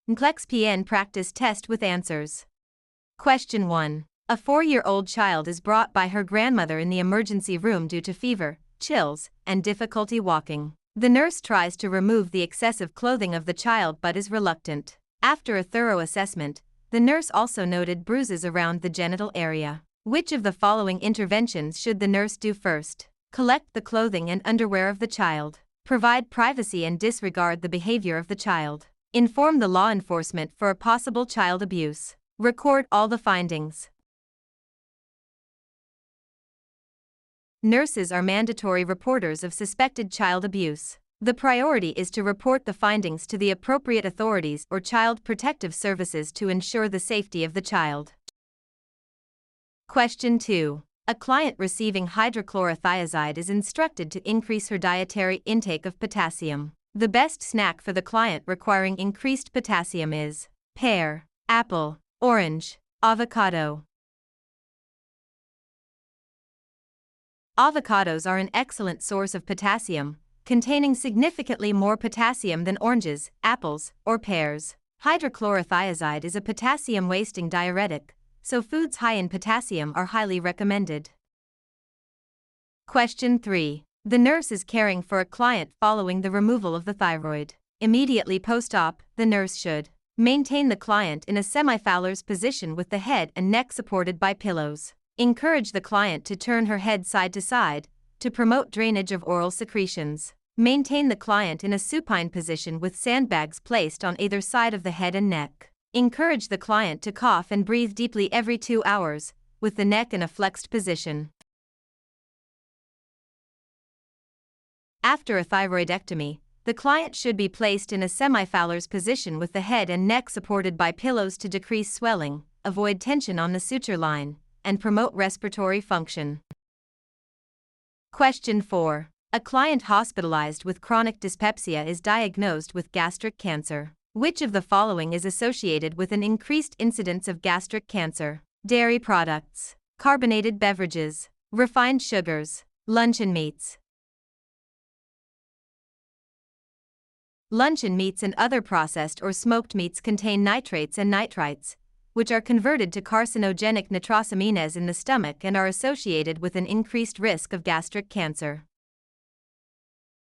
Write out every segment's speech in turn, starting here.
NCLEX PN practice test with answers. Question 1. A 4-year-old child is brought by her grandmother in the emergency room due to fever, chills, and difficulty walking. The nurse tries to remove the excessive clothing of the child but is reluctant. After a thorough assessment, the nurse also noted bruises around the genital area. Which of the following interventions should the nurse do first? Collect the clothing and underwear of the child. Provide privacy and disregard the behavior of the child. Inform the law enforcement for a possible child abuse. Record all the findings. Nurses are mandatory reporters of suspected child abuse. The priority is to report the findings to the appropriate authorities or child protective services to ensure the safety of the child. Question 2. A client receiving hydrochlorothiazide is instructed to increase her dietary intake of potassium. The best snack for the client requiring increased potassium is pear, apple, orange, avocado. Avocados are an excellent source of potassium, containing significantly more potassium than oranges, apples, or pears. Hydrochlorothiazide is a potassium-wasting diuretic, so foods high in potassium are highly recommended. Question 3. The nurse is caring for a client following the removal of the thyroid. Immediately post-op, the nurse should maintain the client in a semi-Fowler's position with the head and neck supported by pillows. Encourage the client to turn her head side to side to promote drainage of oral secretions. Maintain the client in a supine position with sandbags placed on either side of the head and neck. Encourage the client to cough and breathe deeply every 2 hours, with the neck in a flexed position. After a thyroidectomy, the client should be placed in a semi-Fowler's position with the head and neck supported by pillows to decrease swelling, avoid tension on the suture line, and promote respiratory function. Question 4. A client hospitalized with chronic dyspepsia is diagnosed with gastric cancer. Which of the following is associated with an increased incidence of gastric cancer? Dairy products, carbonated beverages, refined sugars, luncheon meats. Luncheon meats and other processed or smoked meats contain nitrates and nitrites, which are converted to carcinogenic nitrosamines in the stomach and are associated with an increased risk of gastric cancer.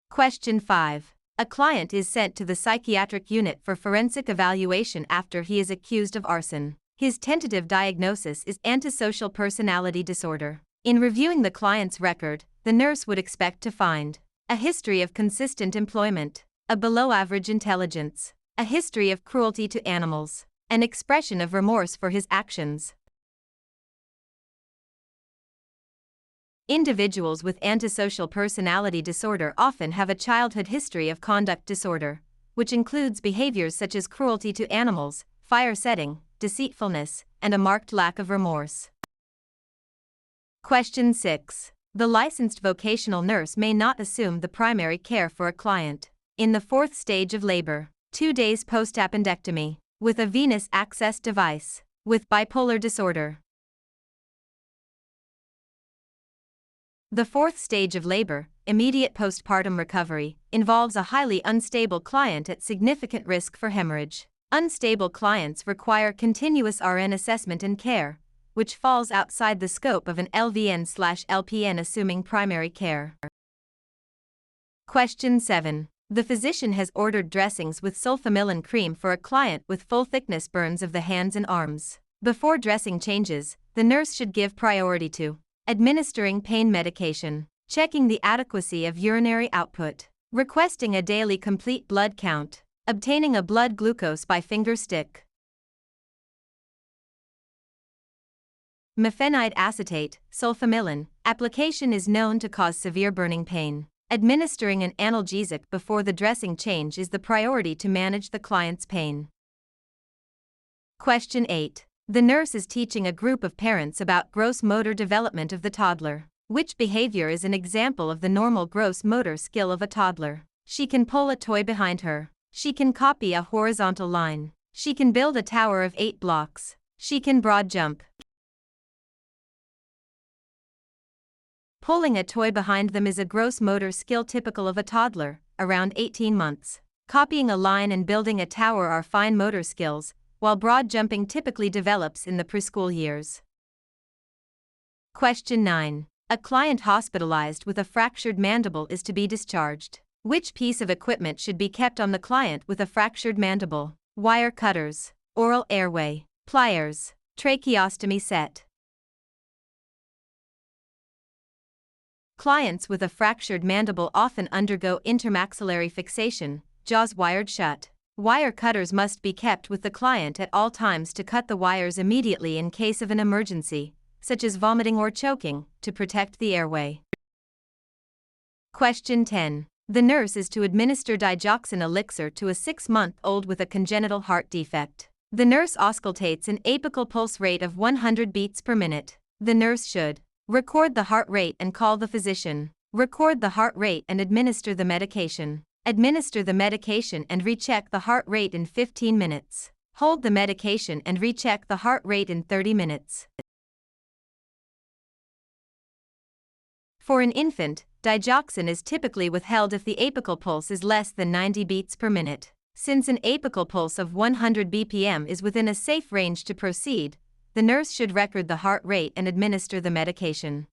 Question 5. A client is sent to the psychiatric unit for forensic evaluation after he is accused of arson. His tentative diagnosis is antisocial personality disorder. In reviewing the client's record, the nurse would expect to find a history of consistent employment, a below-average intelligence, a history of cruelty to animals, an expression of remorse for his actions. Individuals with antisocial personality disorder often have a childhood history of conduct disorder, which includes behaviors such as cruelty to animals, fire setting, deceitfulness, and a marked lack of remorse. Question 6. The licensed vocational nurse may not assume the primary care for a client in the 4th stage of labor, 2 days post-appendectomy, with a venous access device, with bipolar disorder. The 4th stage of labor, immediate postpartum recovery, involves a highly unstable client at significant risk for hemorrhage. Unstable clients require continuous RN assessment and care, which falls outside the scope of an LVN/LPN assuming primary care. Question 7. The physician has ordered dressings with sulfamylin cream for a client with full-thickness burns of the hands and arms. Before dressing changes, the nurse should give priority to administering pain medication, checking the adequacy of urinary output, requesting a daily complete blood count, obtaining a blood glucose by finger stick. Mefenide acetate, sulfamylin, application is known to cause severe burning pain. Administering an analgesic before the dressing change is the priority to manage the client's pain. Question 8. The nurse is teaching a group of parents about gross motor development of the toddler. Which behavior is an example of the normal gross motor skill of a toddler? She can pull a toy behind her. She can copy a horizontal line. She can build a tower of 8 blocks. She can broad jump. Pulling a toy behind them is a gross motor skill typical of a toddler, around 18 months. Copying a line and building a tower are fine motor skills, while broad jumping typically develops in the preschool years. Question 9. A client hospitalized with a fractured mandible is to be discharged. Which piece of equipment should be kept on the client with a fractured mandible? Wire cutters, oral airway, pliers, tracheostomy set. Clients with a fractured mandible often undergo intermaxillary fixation, jaws wired shut. Wire cutters must be kept with the client at all times to cut the wires immediately in case of an emergency, such as vomiting or choking, to protect the airway. Question 10. The nurse is to administer digoxin elixir to a 6-month-old with a congenital heart defect. The nurse auscultates an apical pulse rate of 100 beats per minute. The nurse should record the heart rate and call the physician. Record the heart rate and administer the medication. Administer the medication and recheck the heart rate in 15 minutes. Hold the medication and recheck the heart rate in 30 minutes. For an infant, digoxin is typically withheld if the apical pulse is less than 90 beats per minute. Since an apical pulse of 100 bpm is within a safe range to proceed, the nurse should record the heart rate and administer the medication.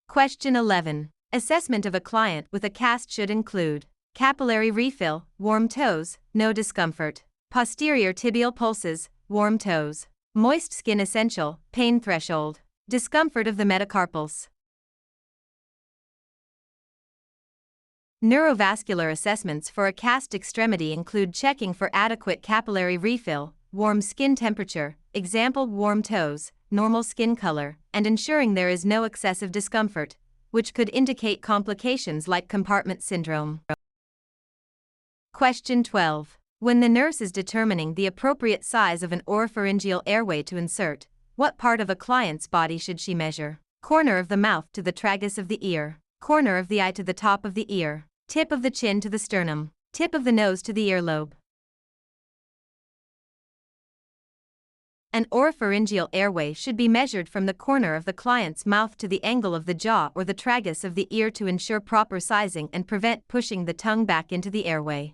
Question 11. Assessment of a client with a cast should include capillary refill, warm toes, no discomfort, posterior tibial pulses, warm toes, moist skin essential, pain threshold, discomfort of the metacarpals. Neurovascular assessments for a cast extremity include checking for adequate capillary refill, warm skin temperature, example warm toes, normal skin color, and ensuring there is no excessive discomfort, which could indicate complications like compartment syndrome. Question 12. When the nurse is determining the appropriate size of an oropharyngeal airway to insert, what part of a client's body should she measure? Corner of the mouth to the tragus of the ear, corner of the eye to the top of the ear, tip of the chin to the sternum, tip of the nose to the earlobe. An oropharyngeal airway should be measured from the corner of the client's mouth to the angle of the jaw or the tragus of the ear to ensure proper sizing and prevent pushing the tongue back into the airway.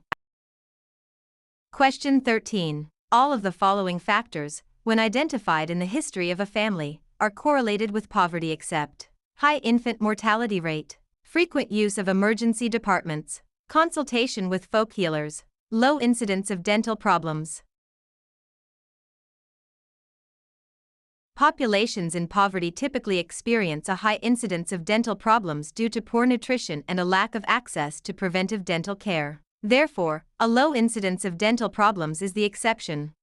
Question 13. All of the following factors, when identified in the history of a family, are correlated with poverty except high infant mortality rate, frequent use of emergency departments, consultation with folk healers, low incidence of dental problems. Populations in poverty typically experience a high incidence of dental problems due to poor nutrition and a lack of access to preventive dental care. Therefore, a low incidence of dental problems is the exception.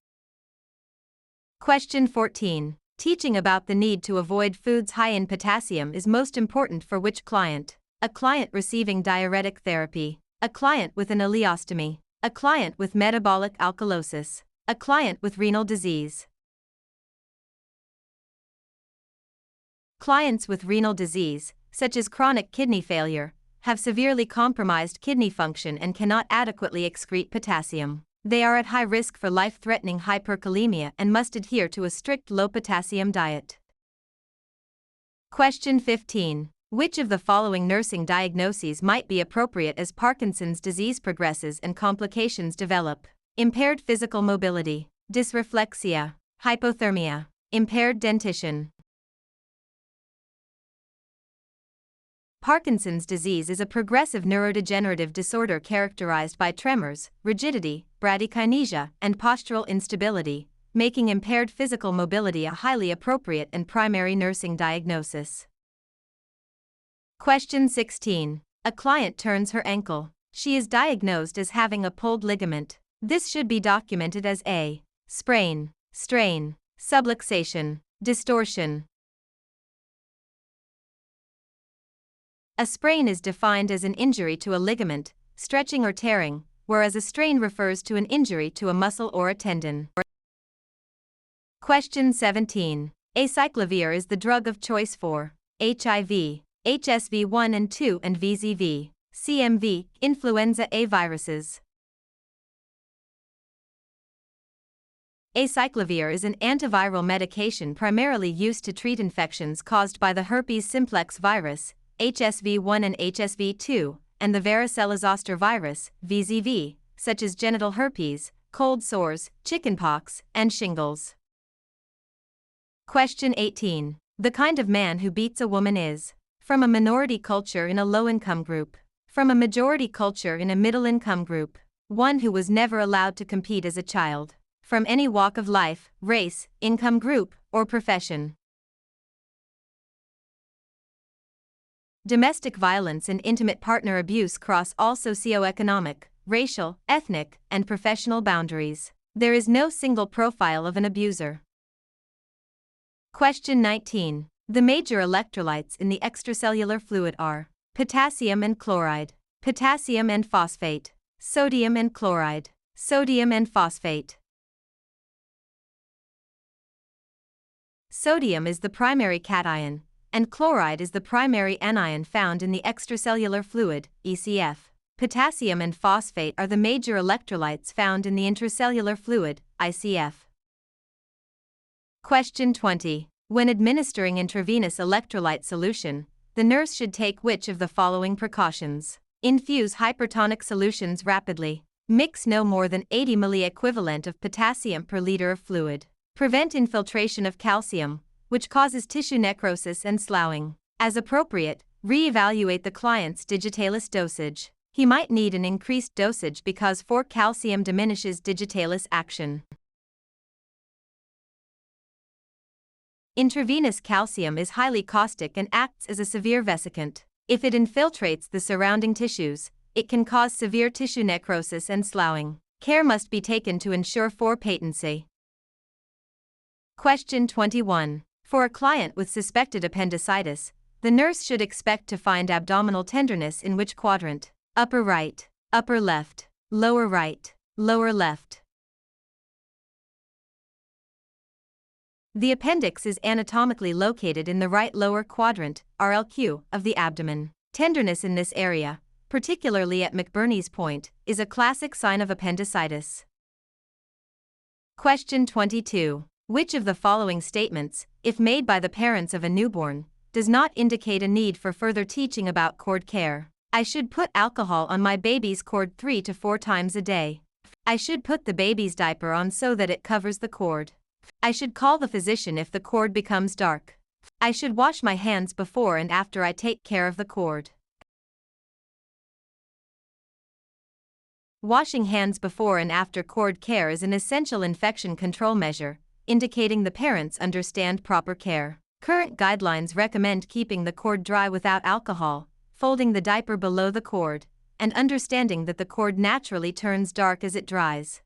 Question 14. Teaching about the need to avoid foods high in potassium is most important for which client? A client receiving diuretic therapy, a client with an ileostomy, a client with metabolic alkalosis, a client with renal disease. Clients with renal disease, such as chronic kidney failure, have severely compromised kidney function and cannot adequately excrete potassium. They are at high risk for life-threatening hyperkalemia and must adhere to a strict low-potassium diet. Question 15. Which of the following nursing diagnoses might be appropriate as Parkinson's disease progresses and complications develop? Impaired physical mobility, dysreflexia, hypothermia, impaired dentition. Parkinson's disease is a progressive neurodegenerative disorder characterized by tremors, rigidity, bradykinesia, and postural instability, making impaired physical mobility a highly appropriate and primary nursing diagnosis. Question 16. A client turns her ankle. She is diagnosed as having a pulled ligament. This should be documented as a sprain, strain, subluxation, distortion. A sprain is defined as an injury to a ligament, stretching or tearing, whereas a strain refers to an injury to a muscle or a tendon. Question 17. Acyclovir is the drug of choice for HIV, HSV1 and 2 and VZV, CMV, influenza A viruses. Acyclovir is an antiviral medication primarily used to treat infections caused by the herpes simplex virus, HSV1 and HSV2, and the varicella-zoster virus, VZV, such as genital herpes, cold sores, chickenpox, and shingles. Question 18. The kind of man who beats a woman is from a minority culture in a low-income group, from a majority culture in a middle-income group, one who was never allowed to compete as a child, from any walk of life, race, income group, or profession. Domestic violence and intimate partner abuse cross all socioeconomic, racial, ethnic, and professional boundaries. There is no single profile of an abuser. Question 19. The major electrolytes in the extracellular fluid are potassium and chloride, potassium and phosphate, sodium and chloride, sodium and phosphate. Sodium is the primary cation, and chloride is the primary anion found in the extracellular fluid, ECF. Potassium and phosphate are the major electrolytes found in the intracellular fluid, ICF. Question 20. When administering intravenous electrolyte solution, the nurse should take which of the following precautions? Infuse hypertonic solutions rapidly. Mix no more than 80 milliequivalent of potassium per liter of fluid. Prevent infiltration of calcium, which causes tissue necrosis and sloughing. As appropriate, re-evaluate the client's digitalis dosage. He might need an increased dosage because 4 calcium diminishes digitalis action. Intravenous calcium is highly caustic and acts as a severe vesicant. If it infiltrates the surrounding tissues, it can cause severe tissue necrosis and sloughing. Care must be taken to ensure patency. Question 21. For a client with suspected appendicitis, the nurse should expect to find abdominal tenderness in which quadrant? Upper right, upper left, lower right, lower left. The appendix is anatomically located in the right lower quadrant, RLQ, of the abdomen. Tenderness in this area, particularly at McBurney's point, is a classic sign of appendicitis. Question 22. Which of the following statements, if made by the parents of a newborn, does not indicate a need for further teaching about cord care? I should put alcohol on my baby's cord 3 to 4 times a day. I should put the baby's diaper on so that it covers the cord. I should call the physician if the cord becomes dark. I should wash my hands before and after I take care of the cord. Washing hands before and after cord care is an essential infection control measure, indicating the parents understand proper care. Current guidelines recommend keeping the cord dry without alcohol, folding the diaper below the cord, and understanding that the cord naturally turns dark as it dries.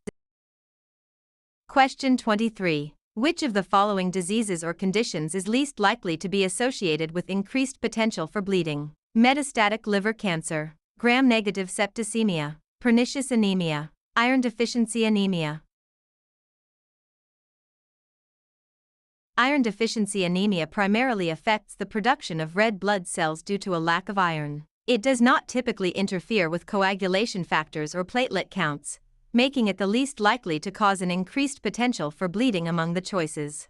Question 23. Which of the following diseases or conditions is least likely to be associated with increased potential for bleeding? Metastatic liver cancer, gram-negative septicemia, pernicious anemia, iron deficiency anemia. Iron deficiency anemia primarily affects the production of red blood cells due to a lack of iron. It does not typically interfere with coagulation factors or platelet counts, making it the least likely to cause an increased potential for bleeding among the choices.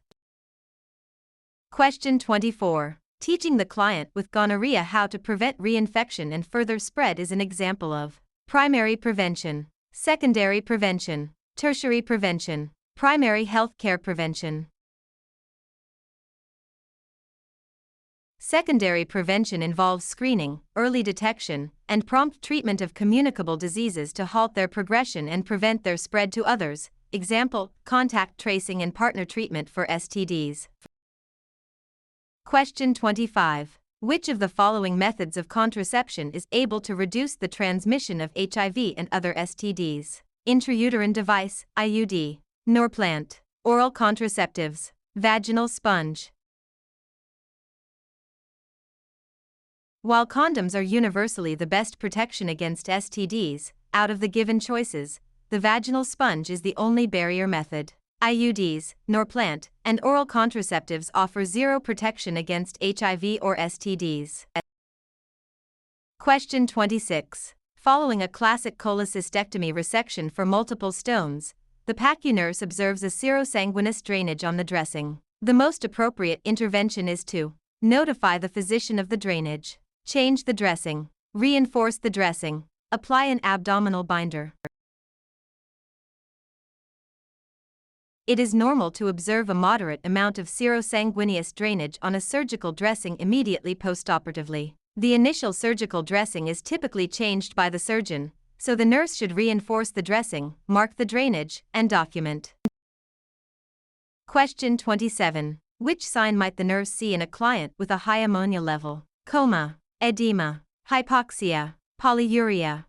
Question 24. Teaching the client with gonorrhea how to prevent reinfection and further spread is an example of primary prevention, secondary prevention, tertiary prevention, primary health care prevention. Secondary prevention involves screening, early detection, and prompt treatment of communicable diseases to halt their progression and prevent their spread to others. Example, contact tracing and partner treatment for STDs. Question 25. Which of the following methods of contraception is able to reduce the transmission of HIV and other STDs? Intrauterine device, IUD, Norplant, oral contraceptives, vaginal sponge. While condoms are universally the best protection against STDs, out of the given choices, the vaginal sponge is the only barrier method. IUDs, Norplant, and oral contraceptives offer zero protection against HIV or STDs. Question 26. Following a classic cholecystectomy resection for multiple stones, the PACU nurse observes a serosanguinous drainage on the dressing. The most appropriate intervention is to notify the physician of the drainage, change the dressing, Reinforce the dressing. Apply an abdominal binder. It is normal to observe a moderate amount of serosanguineous drainage on a surgical dressing immediately postoperatively. The initial surgical dressing is typically changed by the surgeon, so the nurse should reinforce the dressing, mark the drainage, and document. Question 27. Which sign might the nurse see in a client with a high ammonia level? Coma, edema, hypoxia, polyuria.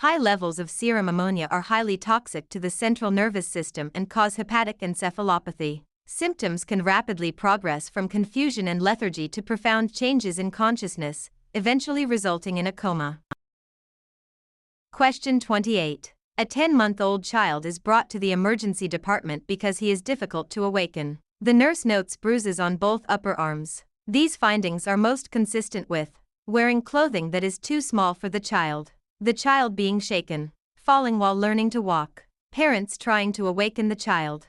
High levels of serum ammonia are highly toxic to the central nervous system and cause hepatic encephalopathy. Symptoms can rapidly progress from confusion and lethargy to profound changes in consciousness, eventually resulting in a coma. Question 28. A 10-month-old child is brought to the emergency department because he is difficult to awaken. The nurse notes bruises on both upper arms. These findings are most consistent with wearing clothing that is too small for the child being shaken, falling while learning to walk, parents trying to awaken the child.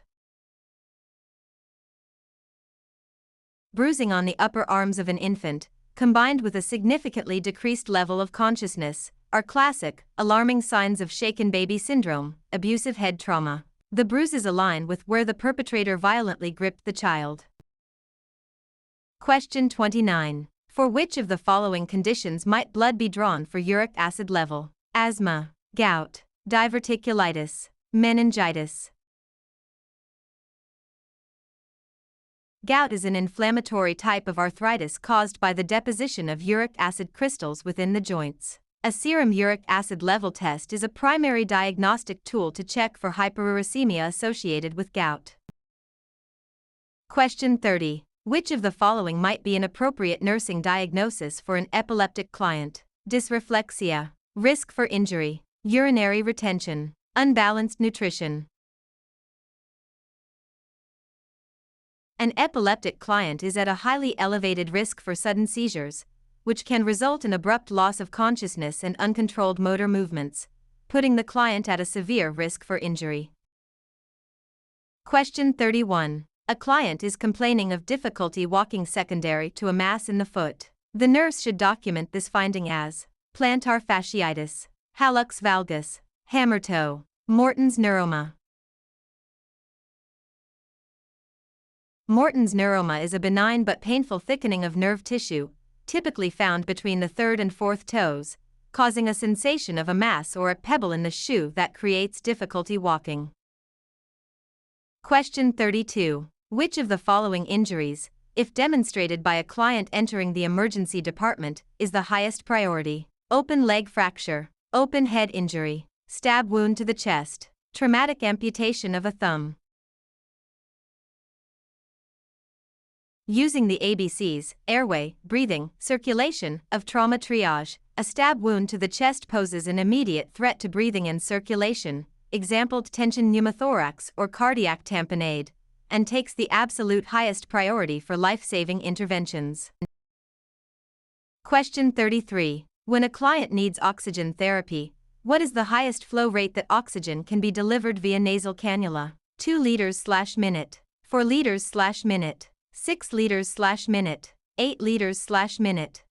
Bruising on the upper arms of an infant, combined with a significantly decreased level of consciousness, are classic, alarming signs of shaken baby syndrome, abusive head trauma. The bruises align with where the perpetrator violently gripped the child. Question 29. For which of the following conditions might blood be drawn for uric acid level? Asthma, gout, diverticulitis, meningitis. Gout is an inflammatory type of arthritis caused by the deposition of uric acid crystals within the joints. A serum uric acid level test is a primary diagnostic tool to check for hyperuricemia associated with gout. Question 30. Which of the following might be an appropriate nursing diagnosis for an epileptic client? Dysreflexia, risk for injury, urinary retention, unbalanced nutrition. An epileptic client is at a highly elevated risk for sudden seizures, which can result in abrupt loss of consciousness and uncontrolled motor movements, putting the client at a severe risk for injury. Question 31. A client is complaining of difficulty walking secondary to a mass in the foot. The nurse should document this finding as plantar fasciitis, hallux valgus, hammer toe, Morton's neuroma. Morton's neuroma is a benign but painful thickening of nerve tissue, typically found between the third and fourth toes, causing a sensation of a mass or a pebble in the shoe that creates difficulty walking. Question 32. Which of the following injuries, if demonstrated by a client entering the emergency department, is the highest priority? Open leg fracture, open head injury, stab wound to the chest, traumatic amputation of a thumb. Using the ABCs, airway, breathing, circulation, of trauma triage, a stab wound to the chest poses an immediate threat to breathing and circulation, exampled tension pneumothorax or cardiac tamponade, and takes the absolute highest priority for life-saving interventions. Question 33. When a client needs oxygen therapy, what is the highest flow rate that oxygen can be delivered via nasal cannula? 2 liters/minute, 4 liters/minute, 6 liters/minute, 8 liters/minute.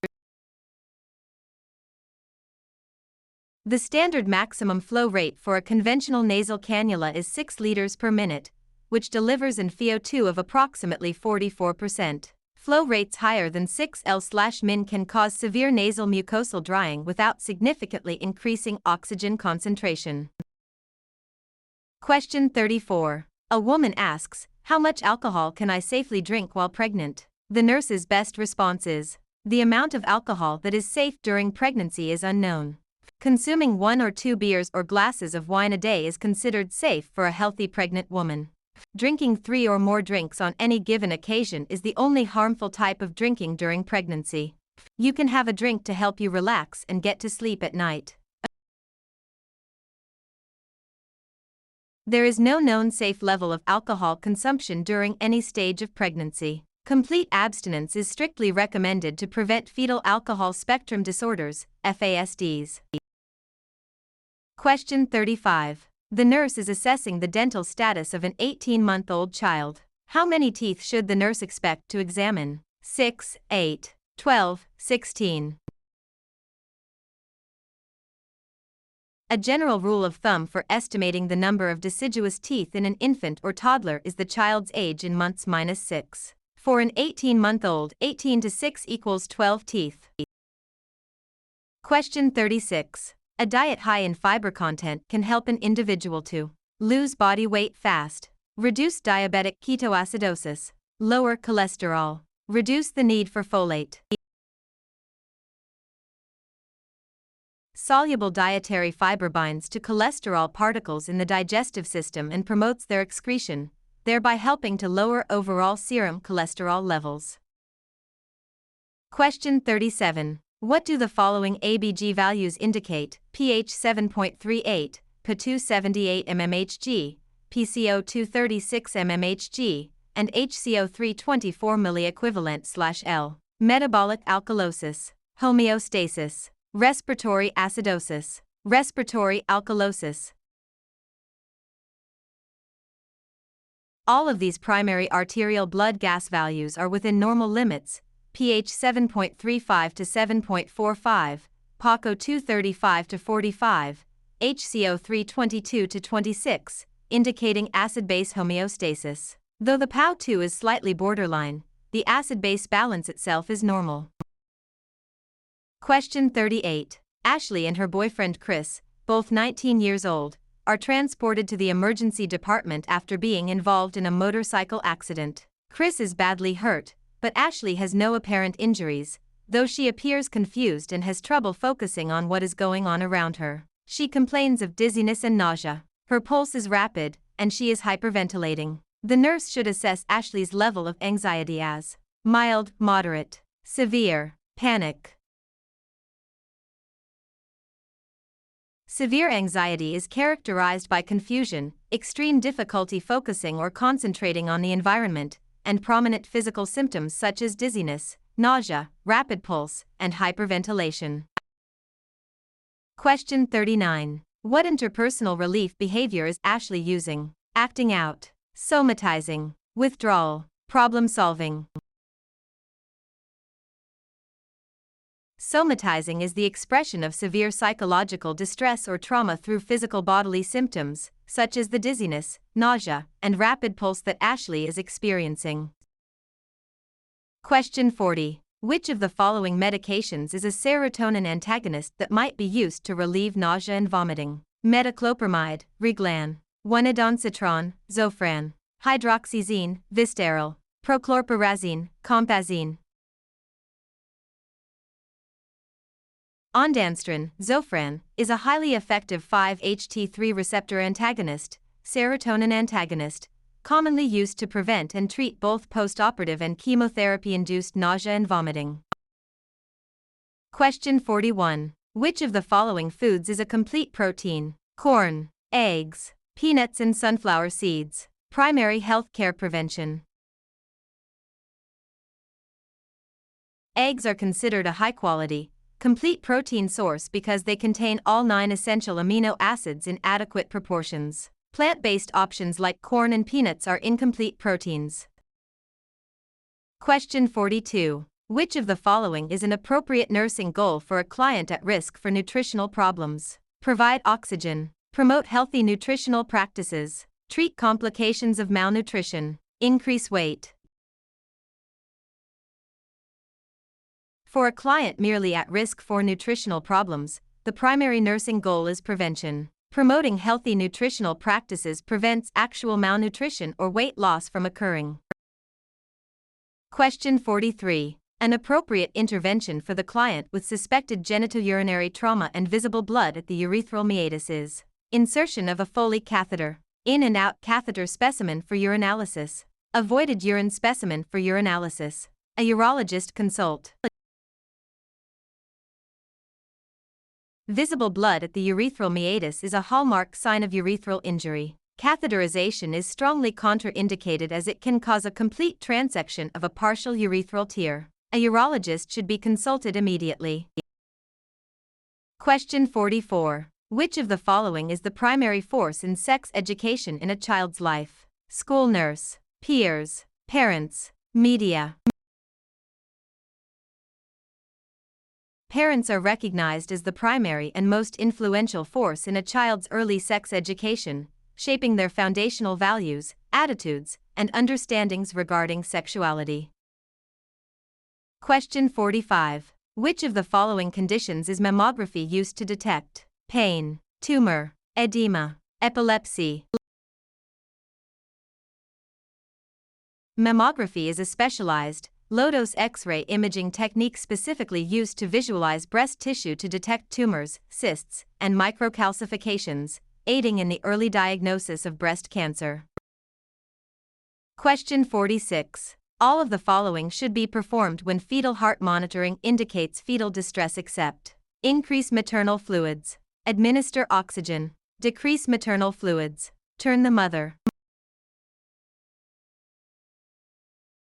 The standard maximum flow rate for a conventional nasal cannula is 6 liters per minute, which delivers an FiO2 of approximately 44%. Flow rates higher than 6 L/min can cause severe nasal mucosal drying without significantly increasing oxygen concentration. Question 34. A woman asks, how much alcohol can I safely drink while pregnant? The nurse's best response is, the amount of alcohol that is safe during pregnancy is unknown. Consuming 1 or 2 beers or glasses of wine a day is considered safe for a healthy pregnant woman. Drinking 3 or more drinks on any given occasion is the only harmful type of drinking during pregnancy. You can have a drink to help you relax and get to sleep at night. There is no known safe level of alcohol consumption during any stage of pregnancy. Complete abstinence is strictly recommended to prevent fetal alcohol spectrum disorders, FASDs. Question 35. The nurse is assessing the dental status of an 18-month-old child. How many teeth should the nurse expect to examine? 6, 8, 12, 16. A general rule of thumb for estimating the number of deciduous teeth in an infant or toddler is the child's age in months minus 6. For an 18-month-old, 18 to 6 equals 12 teeth. Question 36. A diet high in fiber content can help an individual to lose body weight fast, reduce diabetic ketoacidosis, lower cholesterol, reduce the need for folate. Soluble dietary fiber binds to cholesterol particles in the digestive system and promotes their excretion, thereby helping to lower overall serum cholesterol levels. Question 37. What do the following ABG values indicate? pH 7.38, P2 78 mmHg, PCO 236 mmHg, and HCO 324 milliequivalent/L. Metabolic alkalosis, homeostasis, respiratory acidosis, respiratory alkalosis. All of these primary arterial blood gas values are within normal limits, pH 7.35 to 7.45, PACO 235 to 45, HCO 322 to 26, indicating acid-base homeostasis. Though the PAO2 is slightly borderline, the acid-base balance itself is normal. Question 38. Ashley and her boyfriend Chris, both 19 years old, are transported to the emergency department after being involved in a motorcycle accident. Chris is badly hurt, but Ashley has no apparent injuries, though she appears confused and has trouble focusing on what is going on around her. She complains of dizziness and nausea. Her pulse is rapid, and she is hyperventilating. The nurse should assess Ashley's level of anxiety as mild, moderate, severe, panic. Severe anxiety is characterized by confusion, extreme difficulty focusing or concentrating on the environment, and prominent physical symptoms such as dizziness, nausea, rapid pulse, and hyperventilation. Question 39. What interpersonal relief behavior is Ashley using? Acting out, somatizing, withdrawal, problem solving. Somatizing is the expression of severe psychological distress or trauma through physical bodily symptoms, such as the dizziness, nausea, and rapid pulse that Ashley is experiencing. Question 40. Which of the following medications is a serotonin antagonist that might be used to relieve nausea and vomiting? Metoclopramide, Reglan, 1-adonocitron, Zofran, hydroxyzine, Vistaril, prochlorperazine, Compazine. Ondansetron, Zofran, is a highly effective 5-HT3 receptor antagonist, serotonin antagonist, commonly used to prevent and treat both postoperative and chemotherapy-induced nausea and vomiting. Question 41. Which of the following foods is a complete protein? Corn, eggs, peanuts and sunflower seeds. Primary health care prevention. Eggs are considered a high-quality, complete protein source because they contain all 9 essential amino acids in adequate proportions. Plant-based options like corn and peanuts are incomplete proteins. Question 42. Which of the following is an appropriate nursing goal for a client at risk for nutritional problems? Provide oxygen, promote healthy nutritional practices, treat complications of malnutrition, increase weight. For a client merely at risk for nutritional problems, the primary nursing goal is prevention. Promoting healthy nutritional practices prevents actual malnutrition or weight loss from occurring. Question 43. An appropriate intervention for the client with suspected genitourinary trauma and visible blood at the urethral meatus is insertion of a Foley catheter, in and out catheter specimen for urinalysis, avoided urine specimen for urinalysis. A urologist consult. Visible blood at the urethral meatus is a hallmark sign of urethral injury. Catheterization is strongly contraindicated as it can cause a complete transection of a partial urethral tear. A urologist should be consulted immediately. Question 44. Which of the following is the primary force in sex education in a child's life? School nurse, peers, parents, media. Parents are recognized as the primary and most influential force in a child's early sex education, shaping their foundational values, attitudes, and understandings regarding sexuality. Question 45. Which of the following conditions is mammography used to detect? Pain, tumor, edema, epilepsy. Mammography is a specialized, low-dose X-ray imaging technique specifically used to visualize breast tissue to detect tumors, cysts, and microcalcifications, aiding in the early diagnosis of breast cancer. Question 46. All of the following should be performed when fetal heart monitoring indicates fetal distress except: increase maternal fluids, administer oxygen, decrease maternal fluids, turn the mother.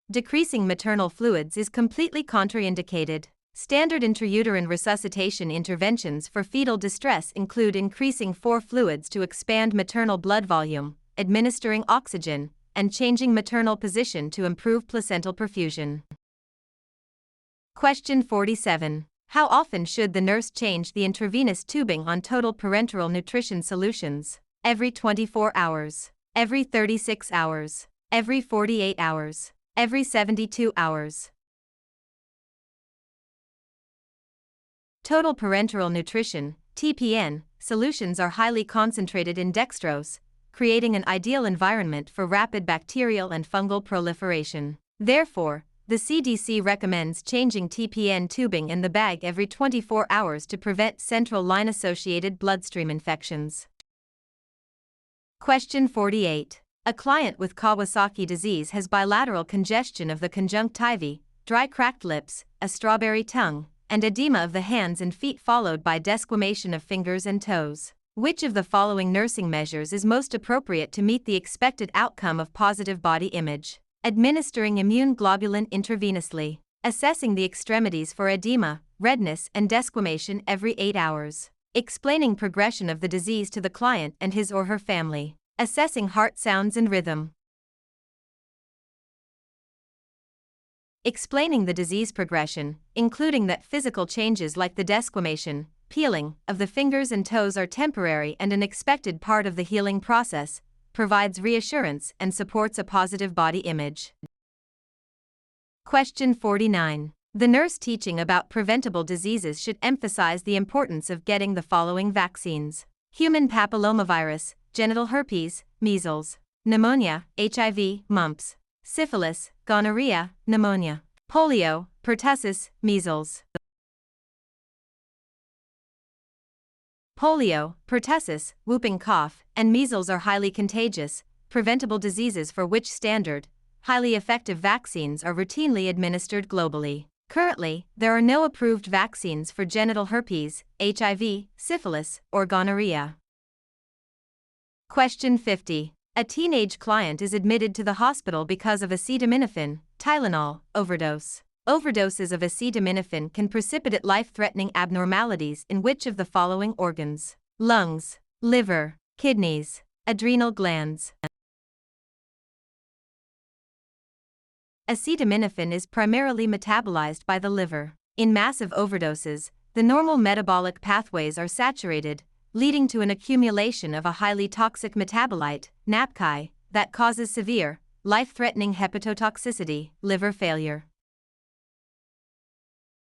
Decreasing maternal fluids is completely contraindicated. Standard intrauterine resuscitation interventions for fetal distress include increasing fluids to expand maternal blood volume, administering oxygen, and changing maternal position to improve placental perfusion. Question 47. How often should the nurse change the intravenous tubing on total parenteral nutrition solutions? Every 24 hours, every 36 hours, every 48 hours, every 72 hours. Total parenteral nutrition, TPN, solutions are highly concentrated in dextrose, creating an ideal environment for rapid bacterial and fungal proliferation. Therefore, the CDC recommends changing TPN tubing in the bag every 24 hours to prevent central line-associated bloodstream infections. Question 48. A client with Kawasaki disease has bilateral congestion of the conjunctiva, dry cracked lips, a strawberry tongue, and edema of the hands and feet followed by desquamation of fingers and toes. Which of the following nursing measures is most appropriate to meet the expected outcome of positive body image? Administering immune globulin intravenously, assessing the extremities for edema, redness, and desquamation every 8 hours, explaining progression of the disease to the client and his or her family, assessing heart sounds and rhythm. Explaining the disease progression, including that physical changes like the desquamation, peeling, of the fingers and toes are temporary and an expected part of the healing process, provides reassurance and supports a positive body image. Question 49. The nurse teaching about preventable diseases should emphasize the importance of getting the following vaccines: human papillomavirus, genital herpes, measles, pneumonia, HIV, mumps, syphilis, gonorrhea, pneumonia, polio, pertussis, measles. Polio, pertussis, whooping cough, and measles are highly contagious, preventable diseases for which standard, highly effective vaccines are routinely administered globally. Currently, there are no approved vaccines for genital herpes, HIV, syphilis, or gonorrhea. Question 50. A teenage client is admitted to the hospital because of acetaminophen, Tylenol, overdose. Overdoses of acetaminophen can precipitate life-threatening abnormalities in which of the following organs? Lungs, liver, kidneys, adrenal glands. Acetaminophen is primarily metabolized by the liver. In massive overdoses, the normal metabolic pathways are saturated, leading to an accumulation of a highly toxic metabolite, NAPCI, that causes severe, life-threatening hepatotoxicity, liver failure.